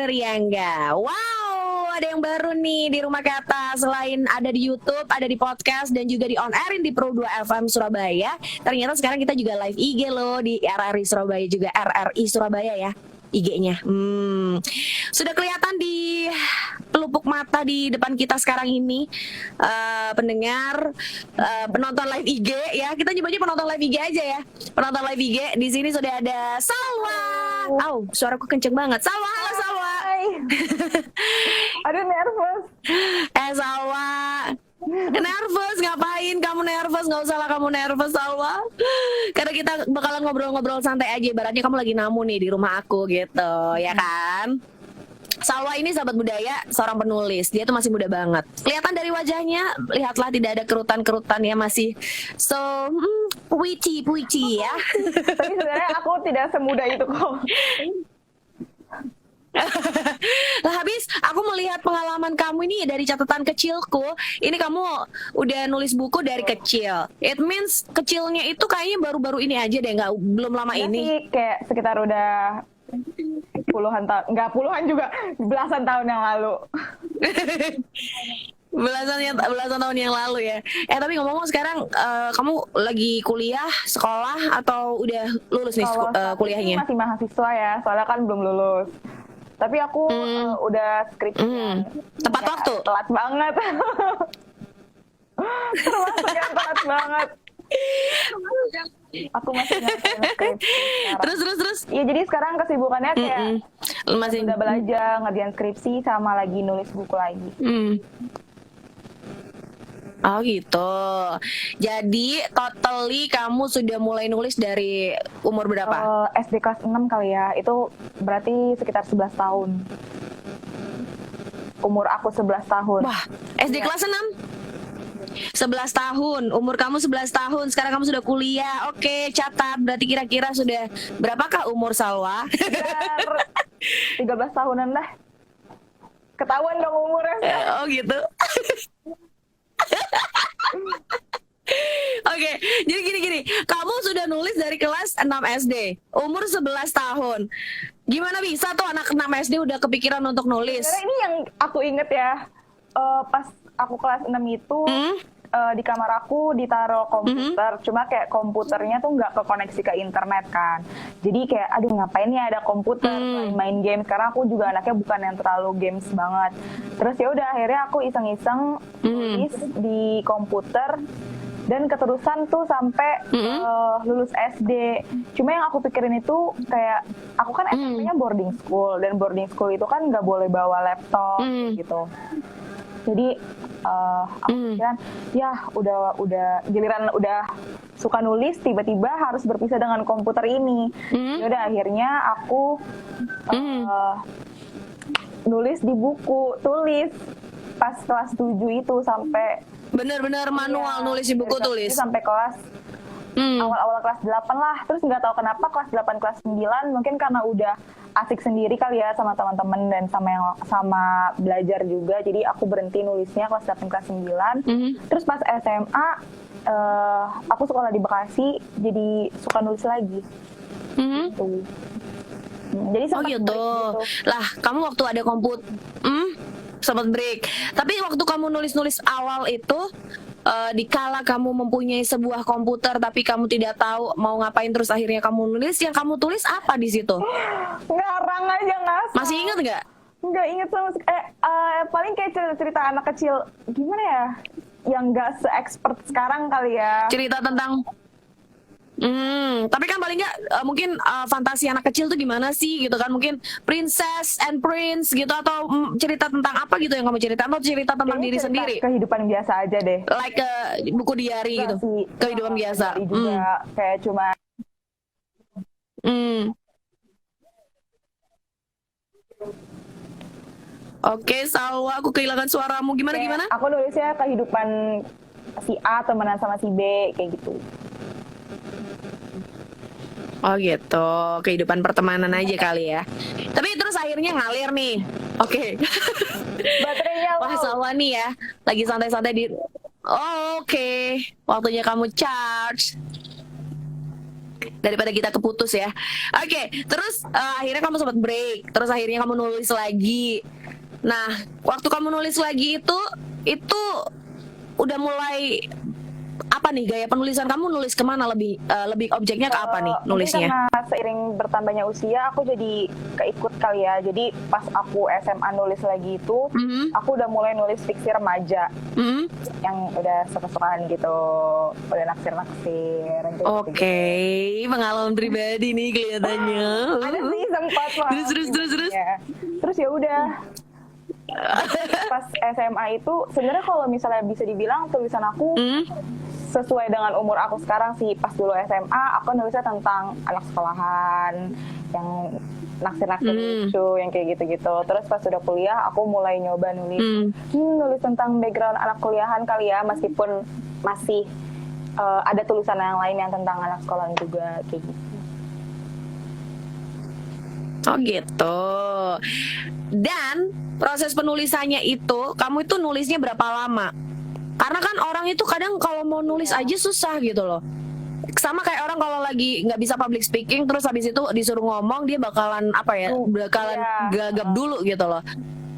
Nuriangga. Wow, ada yang baru nih di Rumah Kata. Selain ada di YouTube, ada di podcast, dan juga di on airin di Pro 2 FM Surabaya. Ternyata sekarang kita juga live IG loh di RRI Surabaya, juga RRI Surabaya ya IG-nya. Sudah kelihatan di pelupuk mata di depan kita sekarang ini, pendengar, penonton live IG ya. Kita coba aja penonton live IG aja ya. Penonton live IG di sini sudah ada Salwa. Suaraku kenceng banget. Salwa, halo Salwa. Hai. Aduh, nervous. Salwa. Nervous, ngapain kamu nervous? Nggak usah lah kamu nervous, Salwa. Karena kita bakalan ngobrol-ngobrol santai aja. Ibaratnya kamu lagi namu nih di rumah aku gitu, ya kan? Salwa ini sahabat budaya, seorang penulis. Dia tuh masih muda banget. Kelihatan dari wajahnya, lihatlah tidak ada kerutan-kerutan ya, masih so puici ya. Tapi sebenarnya aku tidak semudah itu kok. Lah habis aku melihat pengalaman kamu ini dari catatan kecilku. Ini kamu udah nulis buku dari kecil. It means kecilnya itu kayaknya baru-baru ini aja deh, belum lama Ya ini. sih, kayak sekitar udah puluhan tahun, nggak puluhan juga, belasan tahun yang lalu. belasan tahun yang lalu ya. Tapi ngomong-ngomong sekarang kamu lagi kuliah, sekolah, atau udah lulus nih kuliahnya? Masih mahasiswa ya, soalnya kan belum lulus. Tapi aku udah skripsi. Tepat waktu? Telat banget. Termasuk yang telat banget. Aku masih skripsi. Terus? Iya, jadi sekarang kesibukannya kayak masih udah belajar, ngerjain skripsi, sama lagi nulis buku lagi. Oh gitu. Jadi totally kamu sudah mulai nulis dari umur berapa? SD kelas 6 kali ya. Itu berarti sekitar 11 tahun. Umur aku 11 tahun. Wah, SD kelas 6? 11 tahun. Umur kamu 11 tahun. Sekarang kamu sudah kuliah. Oke, catat. Berarti kira-kira sudah berapakah umur Salwa? 13 tahunan dah. Ketahuan dong umurnya. Oh gitu. Oke, jadi gini, kamu sudah nulis dari kelas 6 SD, umur 11 tahun. Gimana bisa tuh anak 6 SD udah kepikiran untuk nulis? Karena ini yang aku inget ya, pas aku kelas 6 itu di kamar aku ditaruh komputer, cuma kayak komputernya tuh nggak kekoneksi ke internet kan. Jadi kayak aduh ngapain ya ada komputer, main game, karena aku juga anaknya bukan yang terlalu games banget. Terus ya udah akhirnya aku iseng-iseng nulis di komputer dan keterusan tuh sampai lulus SD. Cuma yang aku pikirin itu kayak aku kan SMP-nya boarding school, dan boarding school itu kan nggak boleh bawa laptop gitu. Jadi aku pikiran ya udah giliran udah suka nulis, tiba-tiba harus berpisah dengan komputer ini. Yaudah akhirnya aku nulis di buku tulis pas kelas 7 itu sampai bener-bener manual nulis di buku tulis sampai kelas awal-awal kelas 8 lah. Terus nggak tahu kenapa kelas 8 kelas 9 mungkin karena udah asik sendiri kali ya sama teman-teman dan sama belajar juga, jadi aku berhenti nulisnya kelas 8 kelas 9. Terus pas SMA aku sekolah di Bekasi, jadi suka nulis lagi. Gitu. Jadi sempat break gitu. Lah kamu waktu ada sempat break. Tapi waktu kamu nulis awal itu, dikala kamu mempunyai sebuah komputer tapi kamu tidak tahu mau ngapain, terus akhirnya kamu nulis, yang kamu tulis apa di situ? Ngarang aja ngasal. Masih ingat nggak? Nggak inget sama paling kayak cerita anak kecil gimana ya, yang nggak se-expert sekarang kali ya. Cerita tentang tapi kan paling nggak mungkin fantasi anak kecil tuh gimana sih gitu kan, mungkin Princess and Prince gitu, atau cerita tentang apa gitu yang kamu cerita, atau cerita tentang diri sendiri, kehidupan biasa aja deh, like buku diary gitu sih. Kehidupan biasa juga kayak cuma Oke, Salwa, aku kehilangan suaramu. Gimana? Aku nulisnya kehidupan si A temenan sama si B kayak gitu. Oh gitu, kehidupan pertemanan aja kali ya. Tapi terus akhirnya ngalir nih. Oke. Baterainya Wah, Salwa nih ya, lagi santai-santai di. Oke, waktunya kamu charge. daripada kita keputus ya. Oke, terus akhirnya kamu sempat break, terus akhirnya kamu nulis lagi. Nah, waktu kamu nulis lagi itu udah mulai apa nih gaya penulisan kamu, nulis kemana, lebih objeknya ke apa nih nulisnya? Karena seiring bertambahnya usia aku jadi keikut kali ya. Jadi pas aku SMA nulis lagi itu, aku udah mulai nulis fiksi remaja yang udah suka-sukaan gitu, udah naksir-naksir. Oke, pengalaman pribadi nih kelihatannya. Ada sih sempat terus. Terus ya udah. Pas SMA itu sebenarnya kalau misalnya bisa dibilang tulisan aku sesuai dengan umur aku sekarang sih. Pas dulu SMA aku nulisnya tentang anak sekolahan yang naksir-naksir lucu, yang kayak gitu-gitu. Terus pas sudah kuliah aku mulai nyoba nulis tentang background anak kuliahan kali ya, meskipun masih ada tulisan yang lain yang tentang anak sekolahan juga kayak gitu. Oh gitu. Dan proses penulisannya itu, kamu itu nulisnya berapa lama? Karena kan orang itu kadang kalau mau nulis aja susah gitu loh. Sama kayak orang kalau lagi nggak bisa public speaking, terus habis itu disuruh ngomong, dia bakalan gagap dulu gitu loh,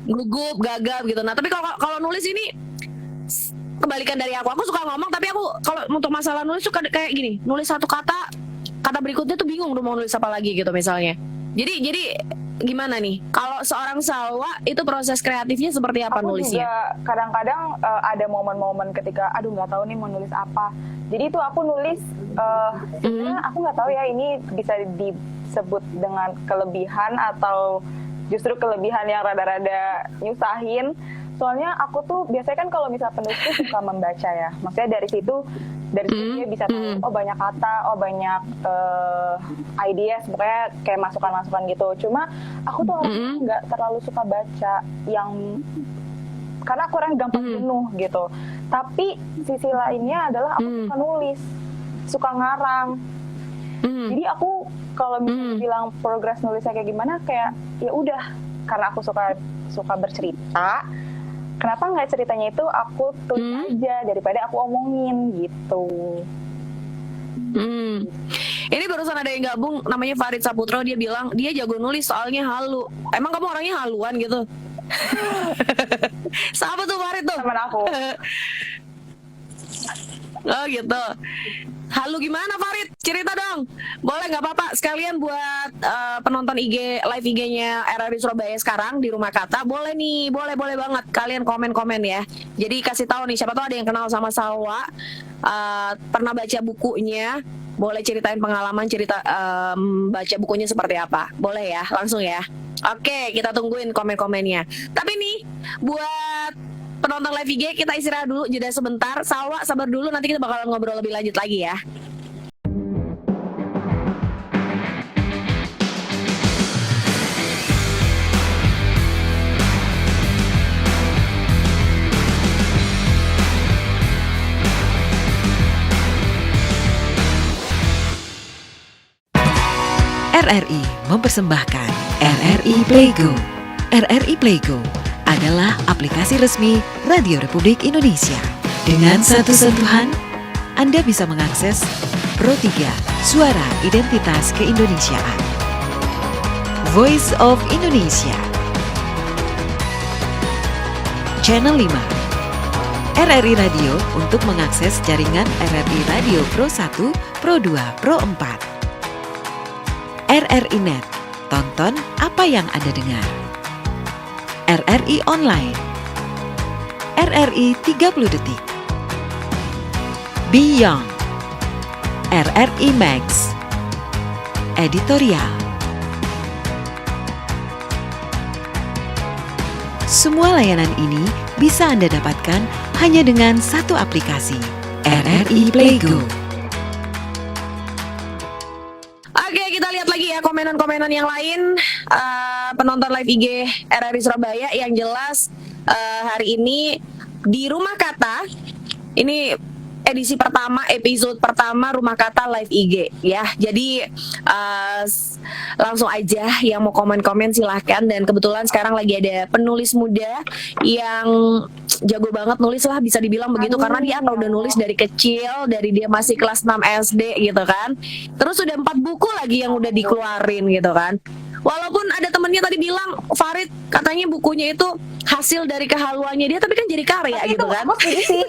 gugup, gagap gitu. Nah tapi kalau nulis ini kebalikan dari aku suka ngomong, tapi aku kalau untuk masalah nulis suka kayak gini, nulis satu kata berikutnya tuh bingung udah mau nulis apa lagi gitu misalnya. Jadi gimana nih? Kalau seorang Salwa itu proses kreatifnya seperti apa nulisnya? Aku juga kadang-kadang ada momen-momen ketika aduh nggak tahu nih mau nulis apa. Jadi itu aku nulis sebenarnya aku nggak tahu ya ini bisa disebut dengan kelebihan atau justru kelebihan yang rada-rada nyusahin. Soalnya aku tuh biasanya kan kalau misal penulis tuh suka membaca ya. Maksudnya dari situ dia bisa tahu banyak kata, banyak ideas, pokoknya kayak masukan-masukan gitu. Cuma aku tuh nggak terlalu suka baca karena aku orang gampang jenuh gitu. Tapi sisi lainnya adalah aku suka nulis, suka ngarang. Jadi aku kalau misalnya bilang progres nulisnya kayak gimana, kayak ya udah karena aku suka bercerita. Kenapa nggak ceritanya itu aku tulis aja daripada aku omongin gitu. Ini barusan ada yang gabung namanya Farid Saputro, dia bilang dia jago nulis soalnya halu. Emang kamu orangnya haluan gitu? Siapa tuh Farid tuh? Temen aku. Oh gitu. Halu gimana Farid? Cerita dong. Boleh nggak apa-apa sekalian buat penonton live IG-nya RRI Surabaya sekarang di Rumah Kata. Boleh nih, boleh banget kalian komen-komen ya. Jadi kasih tahu nih, siapa tahu ada yang kenal sama Salwa, pernah baca bukunya. Boleh ceritain pengalaman baca bukunya seperti apa. Boleh ya, langsung ya. Oke, kita tungguin komen-komennya. Tapi nih buat penonton live IG, kita istirahat dulu, jeda sebentar. Salwa sabar dulu, nanti kita bakalan ngobrol lebih lanjut lagi ya. RRI mempersembahkan RRI Playgo. RRI Playgo adalah aplikasi resmi Radio Republik Indonesia. Dengan satu sentuhan, Anda bisa mengakses Pro 3 Suara Identitas Keindonesiaan, Voice of Indonesia, Channel 5, RRI Radio untuk mengakses jaringan RRI Radio Pro 1, Pro 2, Pro 4, RRI Net, tonton apa yang Anda dengar, RRI Online, RRI 30 Detik, Beyond, RRI Max, Editorial. Semua layanan ini bisa Anda dapatkan hanya dengan satu aplikasi, RRI Playgo. Oke, kita lihat lagi ya komenan-komenan yang lain, penonton live IG RRI Surabaya. Yang jelas hari ini di Rumah Kata ini edisi pertama, episode pertama Rumah Kata Live IG ya. Jadi langsung aja yang mau komen-komen silahkan. Dan kebetulan sekarang lagi ada penulis muda yang jago banget nulis lah, bisa dibilang begitu, karena dia udah nulis dari kecil, dari dia masih kelas 6 SD gitu kan. Terus udah 4 buku lagi yang udah dikeluarin gitu kan. Walaupun ada temennya tadi bilang, Farid katanya bukunya itu hasil dari kehaluannya dia, tapi kan jadi karya tapi gitu itu kan. aku fiksi.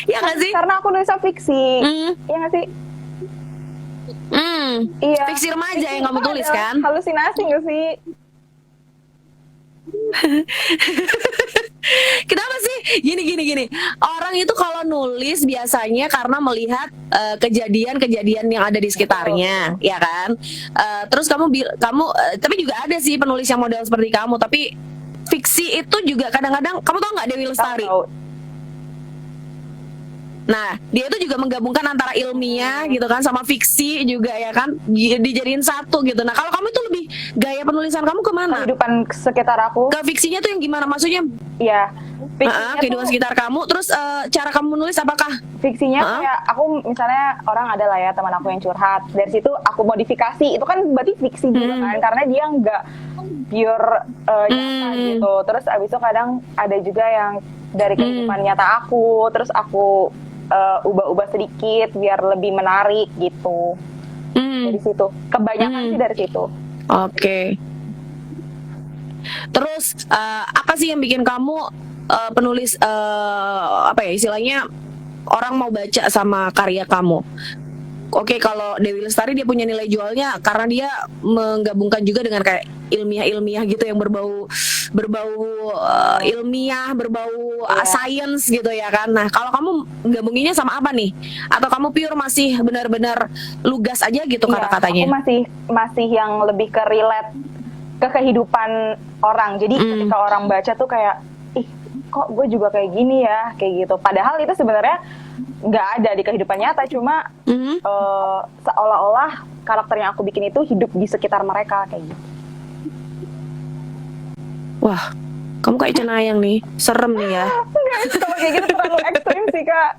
Ya nggak sih? Karena aku nulisnya fiksi. Iya nggak sih? Iya. Fiksi remaja yang kamu tulis kan? Halusinasi nggak sih? Kenapa sih? Gini. Orang itu kalau nulis biasanya karena melihat kejadian-kejadian yang ada di sekitarnya, ya kan? Terus tapi juga ada sih penulis yang model seperti kamu, tapi fiksi itu juga kadang-kadang, kamu tau nggak Dewi Lestari? Tahu. Nah, dia itu juga menggabungkan antara ilmiah gitu kan sama fiksi juga ya kan, dijadiin satu gitu. Nah, kalau kamu itu lebih gaya penulisan kamu kemana? Kehidupan sekitar aku. Ke fiksinya tuh yang gimana? Maksudnya Iya. Fiksinya kehidupan sekitar kamu. Terus cara kamu menulis apakah? Fiksinya kayak aku misalnya orang ada lah ya teman aku yang curhat. Dari situ aku modifikasi. Itu kan berarti fiksi juga kan, karena dia nggak pure nyata gitu. Terus abis itu kadang ada juga yang dari kehidupan nyata aku, terus aku ubah-ubah sedikit biar lebih menarik gitu. Dari situ. Kebanyakan sih dari situ. Oke. Terus apa sih yang bikin kamu penulis apa ya istilahnya, orang mau baca sama karya kamu? Oke, kalau Dewi Lestari dia punya nilai jualnya karena dia menggabungkan juga dengan kayak ilmiah gitu yang berbau ilmiah, berbau science gitu ya kan. Nah, kalau kamu gabunginnya sama apa nih? Atau kamu pure masih benar-benar lugas aja gitu kata-katanya? Aku masih yang lebih ke relate ke kehidupan orang. Jadi ketika orang baca tuh kayak, ih kok gue juga kayak gini ya, kayak gitu. Padahal itu sebenarnya nggak ada di kehidupan nyata, cuma seolah-olah karakter yang aku bikin itu hidup di sekitar mereka kayak gitu. Wah, kamu kayak cenayang nih, serem nih ya. Enggak, kalau kayak gitu terlalu ekstrim sih Kak.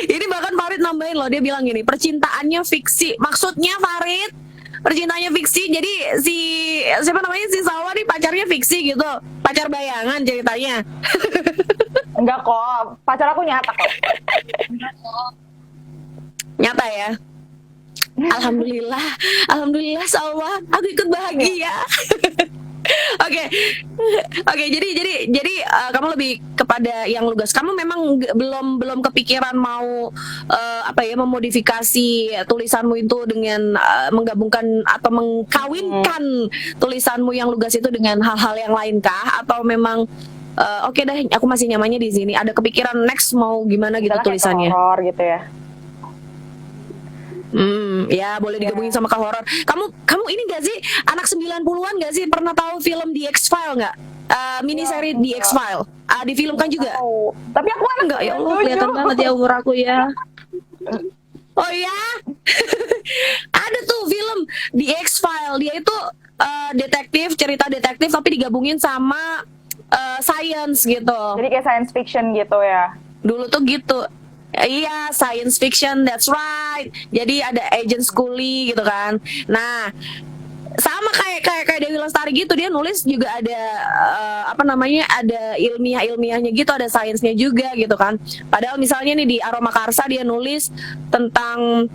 Ini bahkan Farid nambahin loh, dia bilang gini, percintaannya fiksi. Maksudnya Farid, percintaannya fiksi, jadi siapa namanya, si Salwa nih pacarnya fiksi gitu, pacar bayangan ceritanya. Enggak kok, pacar aku nyata kok. Nyata ya. Alhamdulillah Salwa, aku ikut bahagia. Oke, jadi kamu lebih kepada yang lugas. Kamu memang belum kepikiran mau memodifikasi tulisanmu itu dengan menggabungkan atau mengkawinkan tulisanmu yang lugas itu dengan hal-hal yang lain kah? Atau memang oke deh, aku masih nyamannya di sini. Ada kepikiran next mau gimana gitu tulisannya? Horor gitu ya. Ya boleh digabungin sama ke horor. Kamu ini gak sih anak 90-an gak sih, pernah tahu film The X-File nggak? Miniseri The X-File. Difilmkan juga. Tapi aku anak enggak, ya Allah, kelihatan banget ya umur aku ya. Oh ya? Ada tuh film The X-File. Dia itu cerita detektif tapi digabungin sama science gitu. Jadi kayak science fiction gitu ya. Dulu tuh gitu. Iya, science fiction, that's right. Jadi ada agent Scully gitu kan. Nah, sama kayak Dewi Lestari gitu, dia nulis juga ada ada ilmiahnya gitu, ada sainsnya juga gitu kan. Padahal misalnya nih di Aroma Karsa dia nulis tentang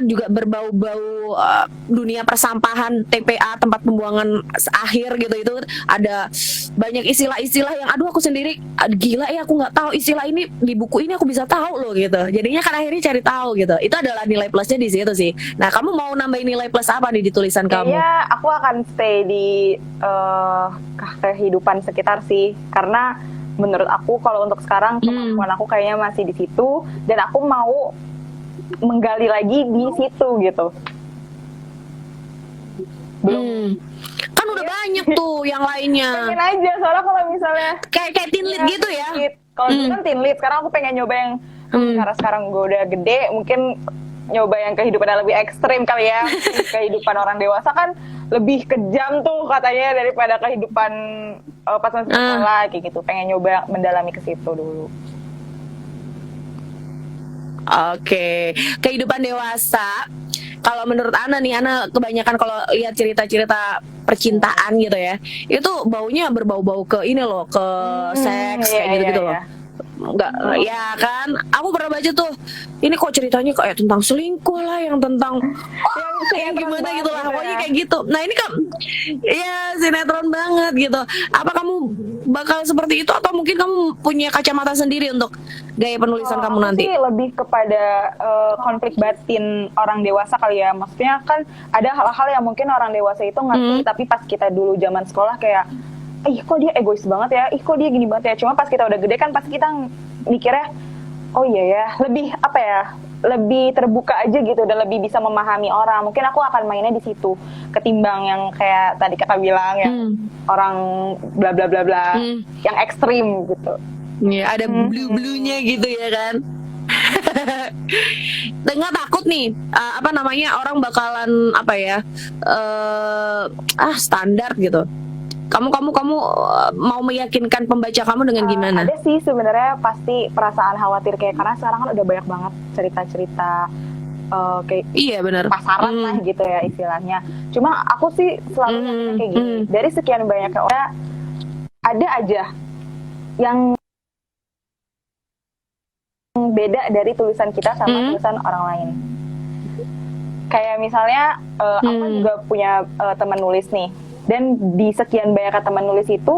juga berbau-bau dunia persampahan, TPA, tempat pembuangan akhir gitu. Itu ada banyak istilah-istilah yang aku sendiri gila ya, aku nggak tahu istilah ini di buku ini, aku bisa tahu loh gitu. Jadinya kan akhirnya cari tahu gitu. Itu adalah nilai plusnya di situ sih. Nah, kamu mau nambahin nilai plus apa nih di tulisan kamu? Kayaknya aku akan stay di kehidupan sekitar sih, karena menurut aku kalau untuk sekarang kemampuan aku kayaknya masih di situ, dan aku mau menggali lagi di situ gitu. Belum. Kan udah banyak tuh yang lainnya. Pengen aja, soalnya kalau misalnya kayak teen lead gitu ya. Kalau dulu kan teen lead, sekarang aku pengen nyoba yang karena sekarang gue udah gede, mungkin nyoba yang kehidupannya lebih ekstrim kali ya. Kehidupan orang dewasa kan lebih kejam tuh katanya daripada kehidupan pas masih sekolah kayak gitu. Pengen nyoba mendalami ke situ dulu. Oke, kehidupan dewasa. Kalau menurut Ana nih, Ana kebanyakan kalau lihat cerita-cerita percintaan gitu ya, itu baunya berbau-bau ke ini loh, ke seks kayak gitu-gitu loh. Enggak, ya kan? Aku pernah baca tuh. Ini kok ceritanya kayak tentang selingkuh lah, yang tentang yang gimana gitu lah, pokoknya kayak gitu. Nah ini kan, ya sinetron banget gitu. Apa kamu bakal seperti itu atau mungkin kamu punya kacamata sendiri untuk gaya penulisan kamu nanti? Aku sih lebih kepada konflik batin orang dewasa kali ya. Maksudnya kan ada hal-hal yang mungkin orang dewasa itu ngerti, tapi pas kita dulu zaman sekolah kayak, ih kok dia egois banget ya, ih kok dia gini banget ya. Cuma pas kita udah gede kan pasti kita mikirnya, oh iya ya, lebih apa ya, lebih terbuka aja gitu dan lebih bisa memahami orang. Mungkin aku akan mainnya di situ ketimbang yang kayak tadi kakak bilang yang orang bla bla bla bla yang ekstrim gitu. Ya, ada blue-bluenya gitu ya kan. Nggak takut nih apa namanya, orang bakalan apa ya, standar gitu. Kamu mau meyakinkan pembaca kamu dengan gimana? Ada sih sebenarnya pasti perasaan khawatir kayak, karena sekarang kan udah banyak banget cerita-cerita kayak iya benar, pasaran lah gitu ya istilahnya. Cuma aku sih selalu yakin kayak gini, dari sekian banyak orang ada aja yang beda dari tulisan kita sama tulisan orang lain. Kayak misalnya aku juga punya teman nulis nih, dan di sekian banyak teman nulis itu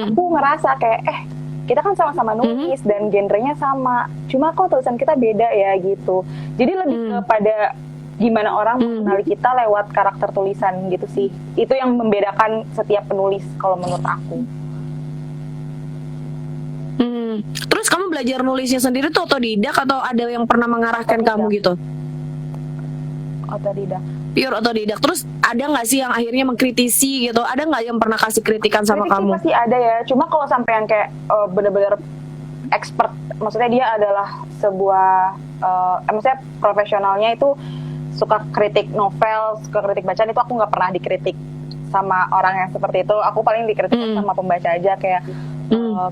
aku ngerasa kayak kita kan sama-sama nulis dan genrenya sama, cuma kok tulisan kita beda ya gitu. Jadi lebih kepada gimana orang mengenali kita lewat karakter tulisan gitu sih. Itu yang membedakan setiap penulis kalau menurut aku. Terus kamu belajar nulisnya sendiri tuh otodidak atau ada yang pernah mengarahkan kamu gitu? Otodidak. Pure otodidak. Terus ada nggak sih yang akhirnya mengkritisi gitu? Ada nggak yang pernah kasih kritikan sama Kritik kamu? pasti ada ya. Cuma kalau sampai yang kayak bener-bener expert, maksudnya dia adalah sebuah maksudnya profesionalnya itu suka kritik novel, suka kritik bacaan, itu aku nggak pernah dikritik sama orang yang seperti itu. Aku paling dikritik sama pembaca aja kayak,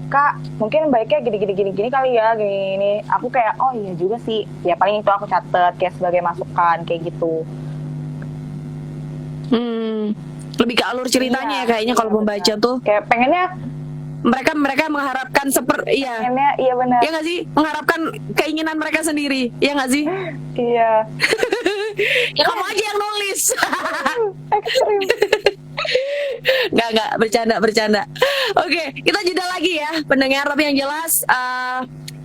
Kak mungkin baiknya gini kali ya, gini. Aku kayak oh iya juga sih. Ya paling itu aku catat kayak sebagai masukan kayak gitu. Lebih ke alur ceritanya ya kayaknya kalau pembaca tuh. Kayak pengennya mereka mengharapkan pengennya, iya benar. ya nggak sih, mengharapkan keinginan mereka sendiri, ya nggak sih? Iya. Ya kamu aja yang nulis. Ekstrim. Nggak, bercanda. Oke, kita jeda lagi ya pendengar, tapi yang jelas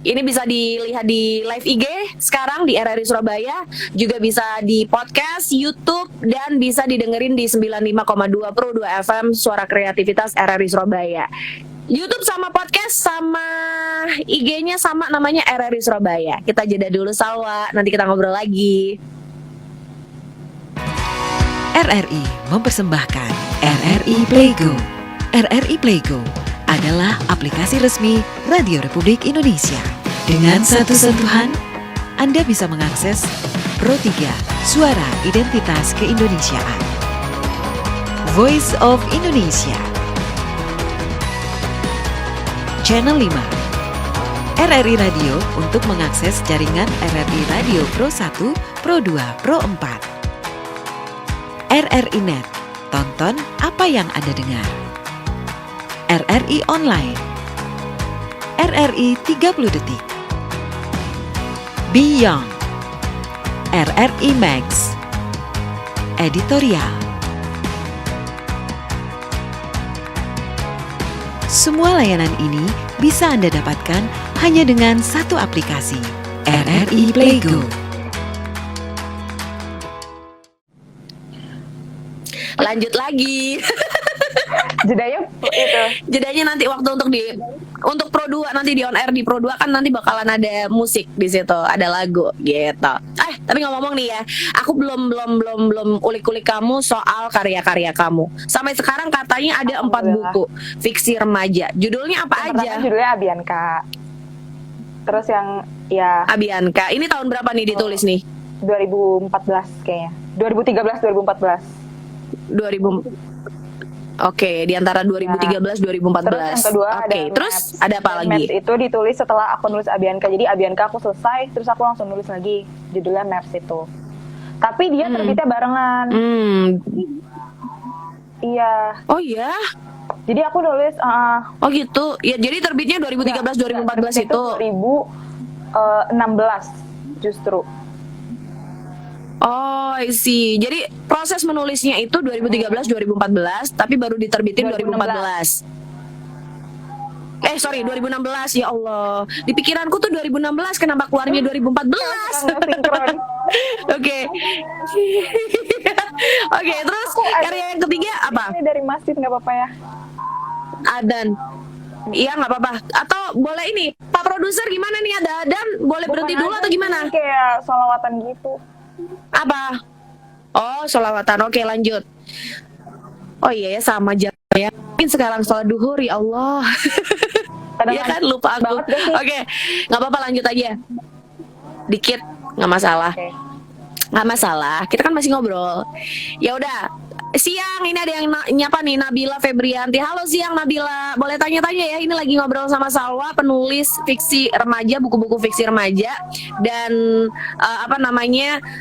ini bisa dilihat di live IG sekarang di RRI Surabaya, juga bisa di podcast, YouTube, dan bisa didengerin di 95,2 Pro 2 FM Suara Kreativitas RRI Surabaya. YouTube sama podcast sama IG-nya sama, namanya RRI Surabaya. Kita jeda dulu Salwa, nanti kita ngobrol lagi. RRI mempersembahkan RRI Playgo. RRI Playgo adalah aplikasi resmi Radio Republik Indonesia. Dengan satu sentuhan, Anda bisa mengakses Pro 3 Suara Identitas Keindonesiaan, Voice of Indonesia, Channel 5, RRI Radio untuk mengakses jaringan RRI Radio Pro 1, Pro 2, Pro 4, RRI Net, tonton apa yang Anda dengar, RRI Online, RRI 30 Detik, Beyond, RRI Max, Editorial. Semua layanan ini bisa Anda dapatkan hanya dengan satu aplikasi, RRI Playgo. Lanjut lagi. Jedanya nanti waktu untuk Pro 2 nanti di on air di Pro 2 kan nanti bakalan ada musik di situ, ada lagu gitu. Tapi ngomong nih ya, aku belum ulik-ulik kamu soal karya-karya kamu. Sampai sekarang katanya ada 4 buku fiksi remaja. Judulnya apa yang aja? Judulnya Abianka. Terus yang ya Abianka. Ini tahun berapa nih ditulis nih? 2014 kayaknya. 2013 2014. Oke, di antara 2013 2014. Terus yang kedua Oke, ada terus Maps. ada apa Dan lagi? Maps itu ditulis setelah aku nulis Abianka. Jadi Abianka aku selesai, terus aku langsung nulis lagi judulnya Maps itu. Tapi dia terbitnya barengan. Iya. Oh iya. Jadi aku nulis Oh gitu. Ya jadi terbitnya 2013 2014 itu. 2016 justru. Oh, I see. Jadi proses menulisnya itu 2013 2014, tapi baru diterbitin 2014. Sorry, 2016. Ya Allah. Di pikiranku tuh 2016, kenapa keluarnya 2014? Sinkron. Oke. Oke, terus karya yang ketiga apa? Ini dari masjid nggak apa-apa ya? Adan. Iya nggak apa-apa. Atau boleh ini, Pak Produser gimana nih, ada Adan? Boleh berhenti Bukan dulu aja atau gimana? sih, kayak sholawatan gitu. Apa? Oh, sholawatan. Oke, lanjut. Oh iya ya, sama aja ya. Mungkin sekarang sholat duhur, ya Allah. Iya kan, lupa aku. Oke, nggak apa-apa, lanjut aja. Dikit, nggak masalah. Oke. Nggak masalah, kita kan masih ngobrol. Ya udah, siang ini ada yang nyapa nih, Nabila Febrianti. Halo siang Nabila, boleh tanya-tanya ya? Ini lagi ngobrol sama Salwa, penulis fiksi remaja, buku-buku fiksi remaja. Dan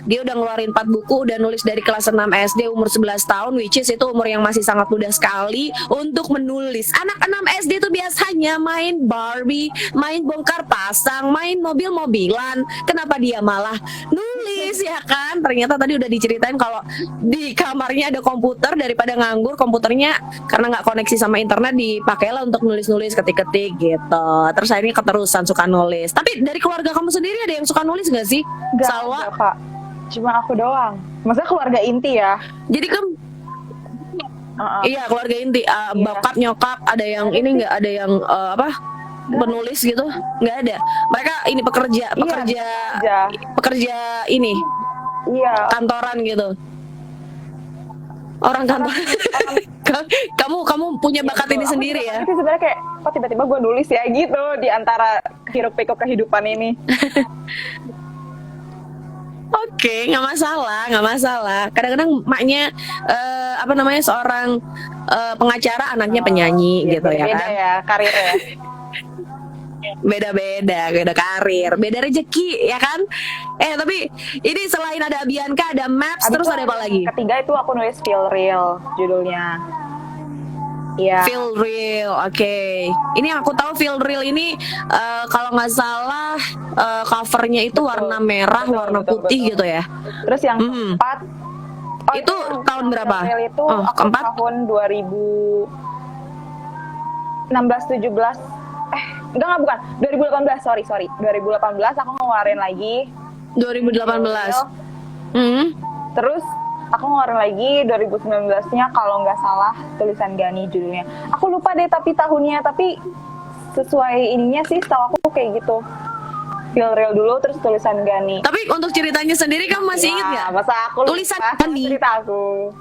dia udah ngeluarin 4 buku, udah nulis dari kelas 6 SD, umur 11 tahun, which is itu umur yang masih sangat muda sekali untuk menulis. Anak 6 SD itu biasanya main Barbie, main bongkar pasang, main mobil-mobilan. Kenapa dia malah nulis, ya kan? Ternyata tadi udah diceritain kalau di kamarnya ada komputer, daripada nganggur komputernya karena nggak koneksi sama internet, dipakailah untuk nulis-nulis, ketik-ketik gitu. Terus akhirnya keterusan suka nulis. Tapi dari keluarga kamu sendiri ada yang suka nulis nggak sih? Nggak Salwa? ada, Kak. Cuma aku doang. Maksudnya keluarga inti ya. Jadi kan iya, keluarga inti, bokap nyokap ada yang ini nggak, ada yang penulis gitu? Nggak ada. Mereka ini pekerja ini. Iya. Kantoran gitu. Orang kantor. kamu punya bakat ini sendiri ya? Itu sebenarnya kayak, kok tiba-tiba gue nulis ya gitu di antara hiruk-pikuk kehidupan ini. Oke, nggak masalah. Kadang-kadang maknya seorang pengacara, anaknya penyanyi gitu ya Beda kan? ya karirnya. Beda karir, beda rezeki ya kan? Tapi ini selain ada Abianka, ada Maps, terus ada apa lagi? Ketiga itu aku nulis Feel Real judulnya. Iya. Feel Real, oke. Ini yang aku tahu, Feel Real ini kalau nggak salah covernya itu warna merah, warna putih gitu ya. Terus yang keempat, itu tahun berapa? Feel Real itu aku keempat? tahun 2016-17. Bukan. 2018, sorry. 2018 aku ngeluarin lagi. 2018. Terus aku ngeluarin lagi 2019-nya kalau nggak salah, tulisan Gani judulnya. Aku lupa deh tapi tahunnya, tapi sesuai ininya sih setahu aku kayak gitu. Feel Real dulu, terus tulisan Gani. Tapi untuk ceritanya sendiri kamu masih ingat nggak? Masa aku lupa tulisan Gani? cerita aku.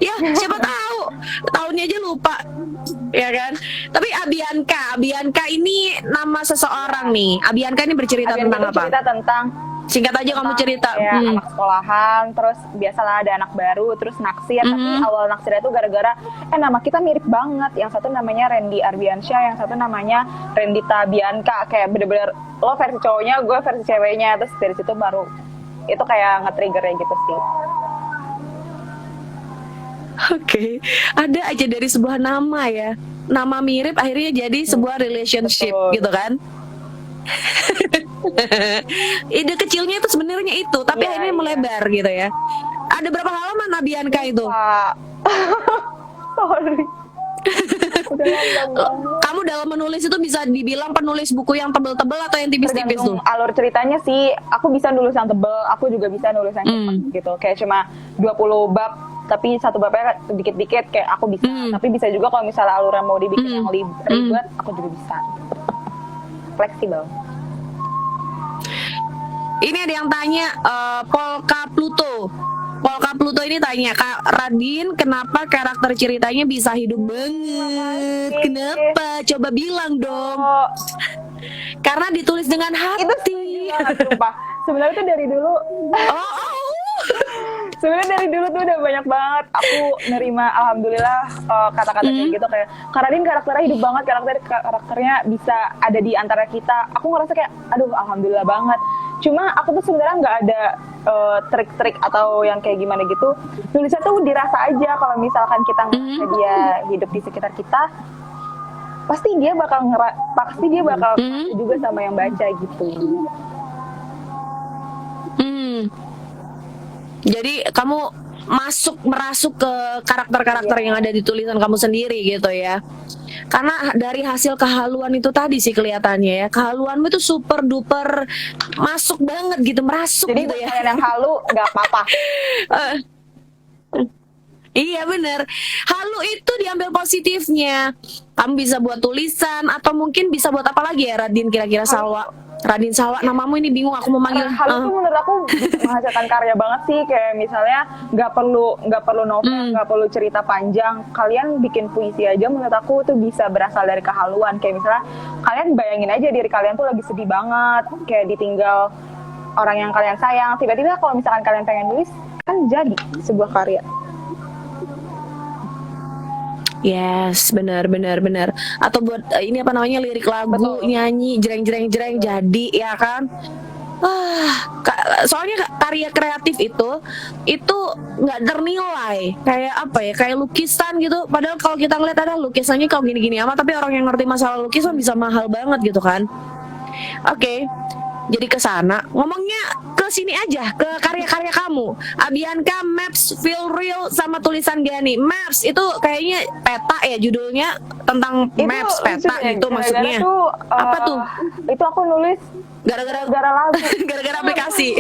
Ya siapa tahu tahunnya aja lupa, ya kan? Tapi Abianka ini nama seseorang nih. Abianka ini bercerita tentang apa? Cerita tentang, singkat aja kamu cerita. Ya, anak sekolahan, terus biasalah ada anak baru, terus naksir. Tapi awal naksirnya itu gara-gara nama kita mirip banget. Yang satu namanya Randy Arbiansyah, yang satu namanya Rendita Bianca. Kayak bener-bener lo versi cowoknya, gue versi ceweknya. Terus dari situ baru itu kayak nge-triggernya gitu sih. Oke, ada aja dari sebuah nama ya. Nama mirip akhirnya jadi sebuah relationship. Betul. Gitu kan? Ide kecilnya itu sebenarnya itu, tapi akhirnya melebar gitu ya. Ada berapa halaman Abianka itu? Sorry. Kamu dalam menulis itu bisa dibilang penulis buku yang tebel-tebel atau yang tipis-tipis tuh? Alur ceritanya sih, aku bisa nulis yang tebel, aku juga bisa nulis yang cepat gitu. Kayak cuma 20 bab, tapi satu babnya dikit-dikit kayak aku bisa. Tapi bisa juga kalau misalnya alurnya mau dibikin yang ribet, aku juga bisa. Fleksibel. Ini ada yang tanya, Polka Pluto ini tanya, Kak Radin, kenapa karakter ceritanya bisa hidup banget? Kenapa? Coba bilang dong. Karena ditulis dengan hati. Itu sumpah. Sebenarnya itu dari dulu. Sebenarnya dari dulu tuh udah banyak banget aku nerima, alhamdulillah, kata-kata kayak gitu, kayak Kak Radin karakternya hidup banget, karakternya bisa ada di antara kita. Aku ngerasa kayak aduh alhamdulillah banget. Cuma aku tuh sebenarnya nggak ada trik-trik atau yang kayak gimana gitu. Nulisnya tuh dirasa aja, kalau misalkan kita ngerasa dia hidup di sekitar kita, pasti dia bakal ngerasa juga sama yang baca gitu. Jadi kamu merasuk ke karakter-karakter yang ada di tulisan kamu sendiri gitu ya. Karena dari hasil kehaluan itu tadi sih kelihatannya ya, kehaluanmu itu super duper masuk banget gitu, merasuk. Jadi gitu ya. Jadi yang halu nggak apa-apa. Iya bener, halu itu diambil positifnya. Kamu bisa buat tulisan atau mungkin bisa buat apa lagi ya Radin, kira-kira Salwa? Radin Salwa, namamu ini bingung aku mau manggil. Halu tuh menurut aku menghasilkan karya banget sih. Kayak misalnya nggak perlu novel, nggak perlu cerita panjang. Kalian bikin puisi aja menurut aku tuh bisa berasal dari kehaluan. Kayak misalnya kalian bayangin aja diri kalian tuh lagi sedih banget, kayak ditinggal orang yang kalian sayang. Tiba-tiba kalau misalkan kalian pengen nulis, kan jadi sebuah karya. Yes, benar. Atau buat ini apa namanya, lirik lagu, Betul. nyanyi, jreng jadi ya kan. Soalnya karya kreatif itu nggak ternilai, kayak apa ya, kayak lukisan gitu. Padahal kalau kita ngeliat ada lukisannya kalau gini-gini amat, tapi orang yang ngerti masalah lukisan bisa mahal banget gitu kan. Oke. Jadi ke sana, ngomongnya ke sini aja, ke karya-karya kamu. Abianka, Maps, Feel Real, sama tulisan Gani. Maps itu kayaknya peta ya judulnya, tentang maps peta gitu maksudnya. Tuh, apa tuh? Itu aku nulis Gara-gara lagu. gara-gara aplikasi.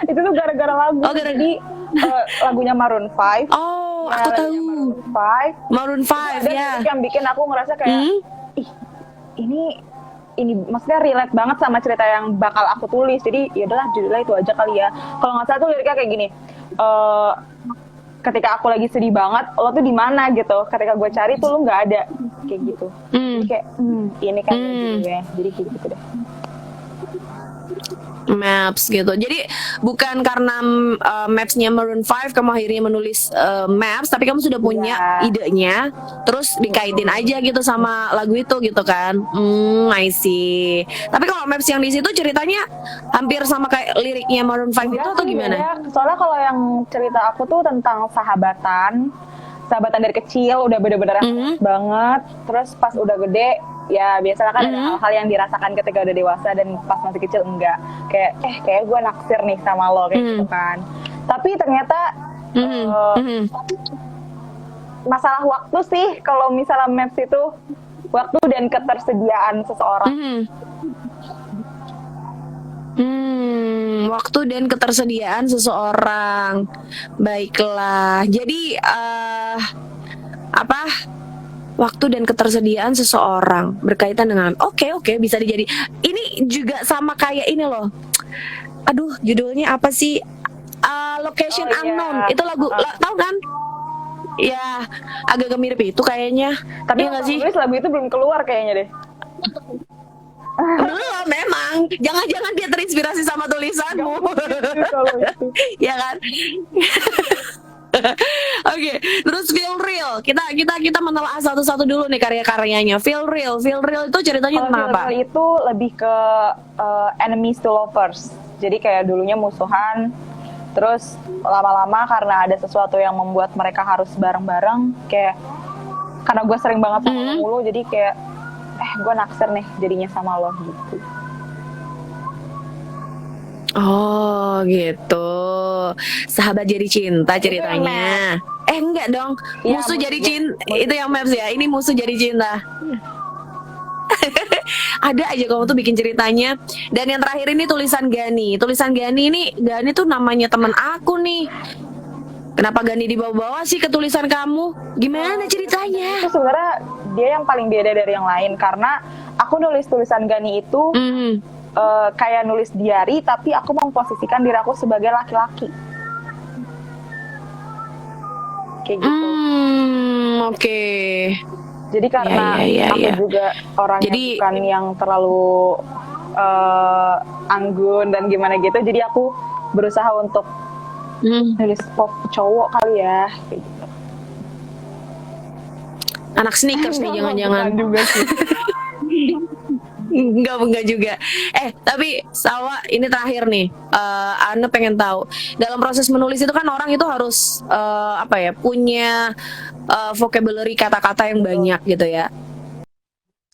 Itu tuh gara-gara lagu. Oh, Jadi lagunya Maroon 5. Oh, Ya, aku tahu. lagunya Maroon 5. Maroon 5 Dan ya. yang bikin aku ngerasa kayak ih, ini maksudnya relate banget sama cerita yang bakal aku tulis. Jadi ya udahlah, judulnya itu aja kali ya. Kalau nggak salah tuh liriknya kayak gini. Ketika aku lagi sedih banget, lo tuh di mana gitu. Ketika gue cari tuh lo nggak ada, kayak gitu. Jadi kayak ini kan judulnya. Jadi kayak gitu deh. Maps gitu. Jadi bukan karena Maps-nya Maroon 5 kamu akhirnya menulis Maps, tapi kamu sudah punya idenya, terus dikaitin aja gitu sama lagu itu gitu kan. I see. Tapi kalau Maps yang di situ ceritanya hampir sama kayak liriknya Maroon 5 itu atau gimana? Beda. Soalnya kalau yang cerita aku tuh tentang sahabatan dari kecil, udah bener-bener banget. Terus pas udah gede, ya biasanya kan ada hal-hal yang dirasakan ketika udah dewasa, dan pas masih kecil enggak. Kayak gue naksir nih sama lo, kayak gitu kan. Tapi ternyata masalah waktu sih, kalau misalnya Maps itu waktu dan ketersediaan seseorang. Waktu dan ketersediaan seseorang. Baiklah. Jadi waktu dan ketersediaan seseorang berkaitan dengan oke, bisa dijadi. Ini juga sama kayak ini loh. Aduh, judulnya apa sih? Location Unknown. Itu lagu tahu kan? Ya, agak mirip itu kayaknya. Tapi ya nggak sih? lagu itu belum keluar kayaknya deh. Belum, memang. Jangan-jangan dia terinspirasi sama tulisanmu. Ya kan? Oke, terus Feel Real. Kita menelaah satu-satu dulu nih karya-karyanya. Feel Real itu ceritanya tentang apa? Feel Real itu lebih ke enemies to lovers. Jadi kayak dulunya musuhan, terus lama-lama karena ada sesuatu yang membuat mereka harus bareng-bareng. Kayak karena gue sering banget sama lo, jadi kayak gue naksir nih jadinya sama lo gitu. Oh gitu. Sahabat jadi cinta ceritanya. Enggak dong. Ya, musuh jadi cinta. Itu yang Maps ya. Ini musuh jadi cinta. Ada aja kamu tuh bikin ceritanya. Dan yang terakhir ini tulisan Gani. Tulisan Gani ini, Gani tuh namanya teman aku nih. Kenapa Gani dibawa-bawa sih ke tulisan kamu? Gimana ceritanya? Itu sebenarnya dia yang paling beda dari yang lain, karena aku nulis tulisan Gani itu kayak nulis diary, tapi aku memposisikan diri aku sebagai laki-laki. Kayak gitu. Oke. Jadi karena aku juga orang bukan yang terlalu anggun dan gimana gitu, jadi aku berusaha untuk nulis pop cowok kali ya. Kayak gitu. Anak sneakers nih jangan-jangan. Bukan juga sih. Enggak juga. Tapi Salwa, ini terakhir nih. Ane pengen tahu, dalam proses menulis itu kan orang itu harus punya vocabulary kata-kata yang banyak gitu ya.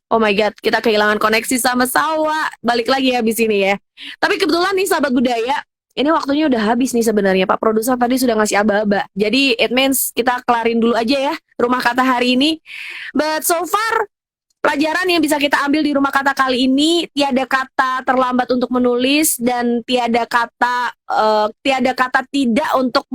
Oh my god, kita kehilangan koneksi sama Salwa. Balik lagi ya habis ini ya. Tapi kebetulan nih sahabat budaya, ini waktunya udah habis nih sebenarnya. Pak produser tadi sudah ngasih aba-aba. Jadi it means kita kelarin dulu aja ya rumah kata hari ini. But so far, pelajaran yang bisa kita ambil di rumah kata kali ini, tiada kata terlambat untuk menulis dan tiada kata tidak untuk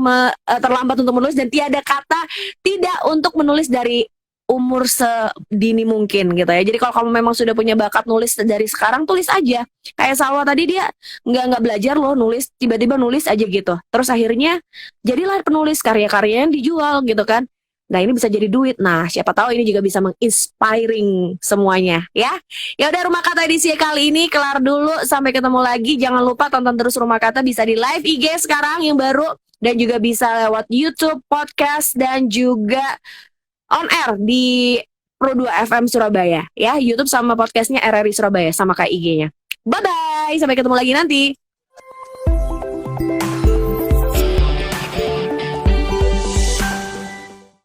terlambat untuk menulis, dan tiada kata tidak untuk menulis dari umur sedini mungkin gitu ya. Jadi kalau kamu memang sudah punya bakat nulis dari sekarang, tulis aja. Kayak Salwa tadi, dia nggak belajar loh nulis, tiba-tiba nulis aja gitu. Terus akhirnya jadilah penulis, karya-karya yang dijual gitu kan. Nah, ini bisa jadi duit. Nah, siapa tahu ini juga bisa menginspiring semuanya ya. Ya udah, rumah kata edisi kali ini kelar dulu. Sampai ketemu lagi. Jangan lupa tonton terus rumah kata, bisa di live IG sekarang yang baru, dan juga bisa lewat YouTube, podcast, dan juga on air di Pro 2 FM Surabaya ya. YouTube sama podcastnya RRI Surabaya sama kayak IG-nya. Bye bye. Sampai ketemu lagi nanti.